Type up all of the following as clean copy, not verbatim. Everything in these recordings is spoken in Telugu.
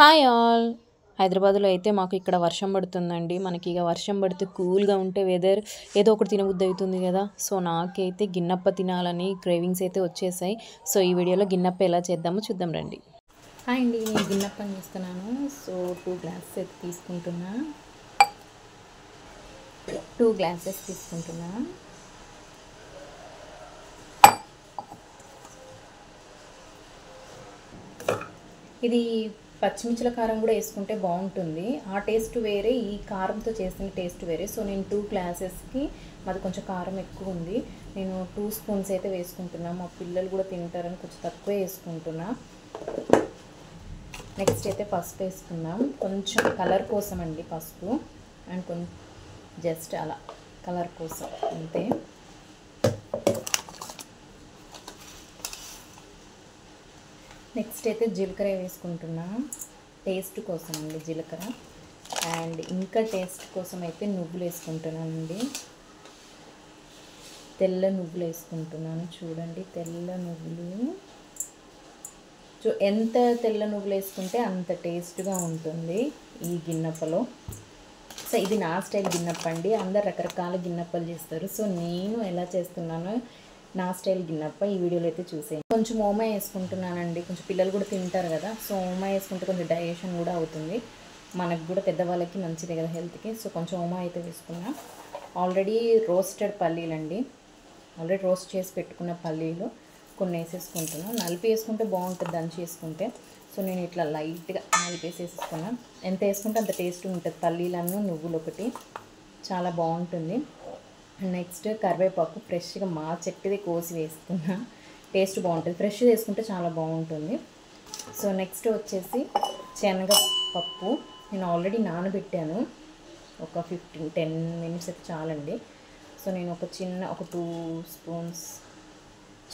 Hi all. హైదరాబాద్లో అయితే మాకు ఇక్కడ వర్షం పడుతుందండి. మనకి ఇక వర్షం పడితే కూల్గా ఉంటే వెదర్ ఏదో ఒకటి తినబుద్ధి అవుతుంది కదా. సో నాకైతే గిన్నప్ప తినాలని క్రేవింగ్స్ అయితే వచ్చేసాయి. సో ఈ వీడియోలో గిన్నప్ప ఎలా చేద్దామో చూద్దాం రండి. హాయ్ అండి, నేను గిన్నప్పని చేస్తున్నాను. సో 2 గ్లాసెస్ అయితే తీసుకుంటున్నా. 2 గ్లాసెస్ తీసుకుంటున్నా. ఇది పచ్చిమిర్చిల కారం కూడా వేసుకుంటే బాగుంటుంది. ఆ టేస్ట్ వేరే, ఈ కారంతో చేసిన టేస్ట్ వేరే. సో నేను 2 గ్లాసెస్కి మాది కొంచెం కారం ఎక్కువ ఉంది. నేను 2 స్పూన్స్ అయితే వేసుకుంటున్నా. మా పిల్లలు కూడా తింటారని కొంచెం తక్కువ వేసుకుంటున్నా. నెక్స్ట్ అయితే పసుపు వేసుకుందాం. కొంచెం కలర్ కోసం అండి పసుపు, అండ్ కొంచెం జస్ట్ అలా కలర్ కోసం అంతే. నెక్స్ట్ అయితే జీలకర్ర వేసుకుంటున్నా, టేస్ట్ కోసం అండి జీలకర్ర. అండ్ ఇంకా టేస్ట్ కోసం అయితే నువ్వులు వేసుకుంటున్నానండి. తెల్ల నువ్వులు వేసుకుంటున్నాను. చూడండి, తెల్ల నువ్వులు. ఎంత తెల్ల నువ్వులు వేసుకుంటే అంత టేస్ట్గా ఉంటుంది ఈ గిన్నప్పలో. సో ఇది నా స్టైల్ గిన్నప్ప అండి. అందరు రకరకాల గిన్నప్పలు చేస్తారు. సో నేను ఎలా చేస్తున్నానో నా స్టైల్ గిన్నప్ప ఈ వీడియోలో అయితే చూసేయండి. కొంచెం ఓమా వేసుకుంటున్నానండి. కొంచెం పిల్లలు కూడా తింటారు కదా. సో ఓమా వేసుకుంటే కొంచెం డైజెషన్ కూడా అవుతుంది. మనకు కూడా పెద్దవాళ్ళకి మంచిదే కదా హెల్త్కి. సో కొంచెం ఓమా అయితే వేసుకున్నా. ఆల్రెడీ రోస్టెడ్ పల్లీలండి, ఆల్రెడీ రోస్ట్ చేసి పెట్టుకున్న పల్లీలు కొన్ని వేసేసుకుంటున్నాను. నలిపి వేసుకుంటే బాగుంటుంది దంచి వేసుకుంటే. సో నేను ఇట్లా లైట్గా నలిపేసి వేసేసుకున్నాను. ఎంత వేసుకుంటే అంత టేస్ట్ ఉంటుంది. పల్లీలను నువ్వులు ఒకటి చాలా బాగుంటుంది. నెక్స్ట్ కరివేపాకు ఫ్రెష్గా మా చెట్టుది కోసి వేస్తున్నా. టేస్ట్ బాగుంటుంది, ఫ్రెష్ వేసుకుంటే చాలా బాగుంటుంది. సో నెక్స్ట్ వచ్చేసి శనగపప్పు నేను ఆల్రెడీ నానబెట్టాను. ఒక 10 మినిట్స్ అయితే చాలండి. సో నేను ఒక 2 స్పూన్స్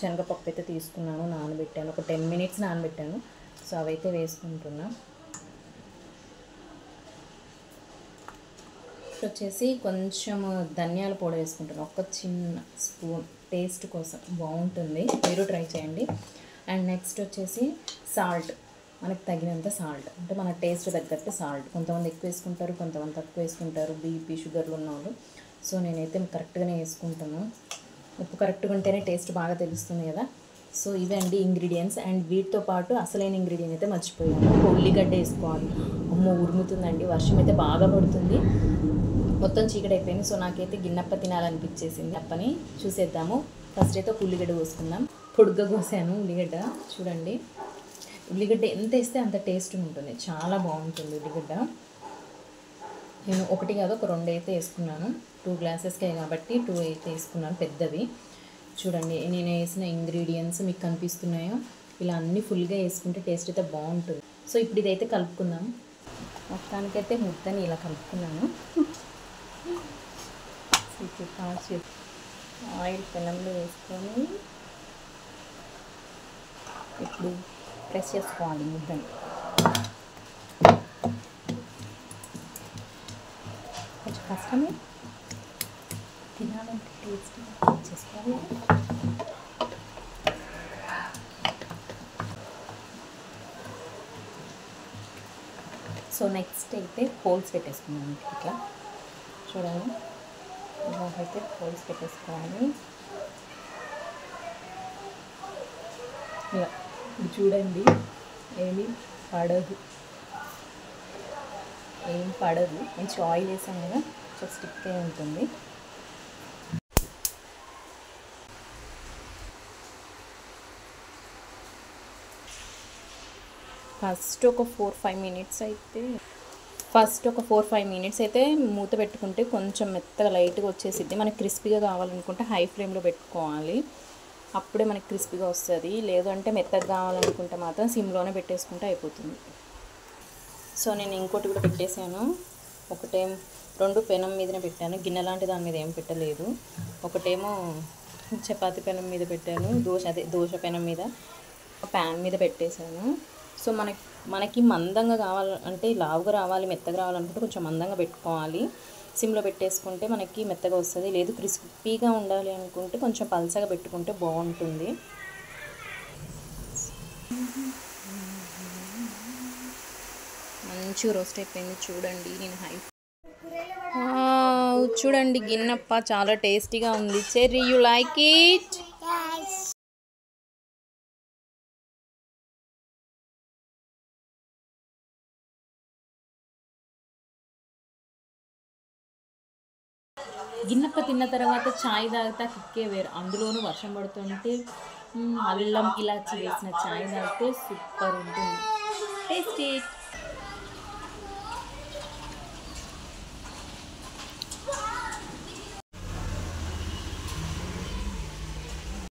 శనగపప్పు అయితే తీసుకున్నాను, నానబెట్టాను. ఒక 10 మినిట్స్ నానబెట్టాను. సో అవైతే వేసుకుంటున్నా. వచ్చేసి కొంచెం ధనియాల పొడి వేసుకుంటున్నాను, ఒక చిన్న స్పూన్, టేస్ట్ కోసం బాగుంటుంది, మీరు ట్రై చేయండి. అండ్ నెక్స్ట్ వచ్చేసి సాల్ట్, మనకు తగినంత సాల్ట్, అంటే మన టేస్ట్ తగ్గట్టు సాల్ట్. కొంతమంది ఎక్కువ వేసుకుంటారు, కొంతమంది తక్కువ వేసుకుంటారు, బీపీ షుగర్లు ఉన్న వాళ్ళు. సో నేనైతే కరెక్ట్గానే వేసుకుంటాను. ఉప్పు కరెక్ట్గా ఉంటేనే టేస్ట్ బాగా తెలుస్తుంది కదా. సో ఇవండి ఇంగ్రీడియంట్స్. అండ్ వీటితో పాటు అసలైన ఇంగ్రీడియంట్ అయితే మర్చిపోయాను, ఉల్లిగడ్డ వేసుకోవాలి. అమ్మో ఉరుముతుందండి, వర్షం అయితే బాగా పడుతుంది, మొత్తం చీకటి అయిపోయింది. సో నాకైతే గిన్నప్ప తినాలనిపించేసింది. అప్పని చూసేద్దాము. ఫస్ట్ అయితే ఒక ఉల్లిగడ్డ కోసుకుందాం. పొడుగ్గా కోసాను ఉల్లిగడ్డ. చూడండి, ఉల్లిగడ్డ ఎంత వేస్తే అంత టేస్ట్ ఉంటుంది, చాలా బాగుంటుంది ఉల్లిగడ్డ. నేను ఒకటి కాదు ఒక 2 అయితే వేసుకున్నాను. 2 గ్లాసెస్కే కాబట్టి 2 అయితే వేసుకున్నాను, పెద్దవి. చూడండి నేను వేసిన ఇంగ్రీడియంట్స్ మీకు కనిపిస్తున్నాయో, ఇలా అన్నీ ఫుల్గా వేసుకుంటే టేస్ట్ అయితే బాగుంటుంది. సో ఇప్పుడు ఇదైతే కలుపుకుందాం. మొత్తానికైతే ముద్దని ఇలా కలుపుకున్నాను. ఆయిల్ పెనంలో వేసుకొని ఇప్పుడు ప్రెస్ చేసుకోవాలి ముద్దని. కొంచెం కష్టమే, తినాలంటే టేస్ట్ చేసుకోవాలి. సో నెక్స్ట్ అయితే హోల్స్ పెట్టేసుకున్నాను. ఇట్లా చూడండి, ఇలా అయితే హోల్స్ పెట్టేసుకోవాలి. ఇలా చూడండి, ఏం పడదు. మంచి ఆయిల్ వేసాం కదా, సో స్టిక్ అయి ఉంటుంది. ఫస్ట్ ఒక 4-5 మినిట్స్ అయితే మూత పెట్టుకుంటే కొంచెం మెత్తగా లైట్గా వచ్చేసిద్ది. మనకి క్రిస్పీగా కావాలనుకుంటే హై ఫ్లేమ్లో పెట్టుకోవాలి, అప్పుడే మనకి క్రిస్పీగా వస్తుంది. లేదంటే మెత్తగా కావాలనుకుంటే మాత్రం సిమ్లోనే పెట్టేసుకుంటే అయిపోతుంది. సో నేను ఇంకోటి కూడా పెట్టేశాను. 2 పెనం మీదనే పెట్టాను, గిన్నె లాంటి దాని మీద ఏం పెట్టలేదు. ఒకటేమో చపాతీ పెనం మీద పెట్టాను, దోశ పెనం మీద, ప్యాన్ మీద పెట్టేశాను. సో మనకి మందంగా కావాలంటే, లావుగా రావాలి, మెత్తగా రావాలనుకుంటే కొంచెం మందంగా పెట్టుకోవాలి. సిమ్లో పెట్టేసుకుంటే మనకి మెత్తగా వస్తుంది. లేదు క్రిస్పీగా ఉండాలి అనుకుంటే కొంచెం పల్చగా పెట్టుకుంటే బాగుంటుంది. మంచిగా రోస్ట్ అయిపోయింది చూడండి. నేను చూడండి గిన్నప్ప చాలా టేస్టీగా ఉంది. Cherry, you like it? గిన్నప్ప తిన్న తర్వాత చాయ్ తాగితే కిక్కే వేరు. అందులోనూ వర్షం పడుతుంటే అల్లం ఇలాచి వేసిన చాయ్ తాగితే సూపర్ ఉంటుంది. Taste it.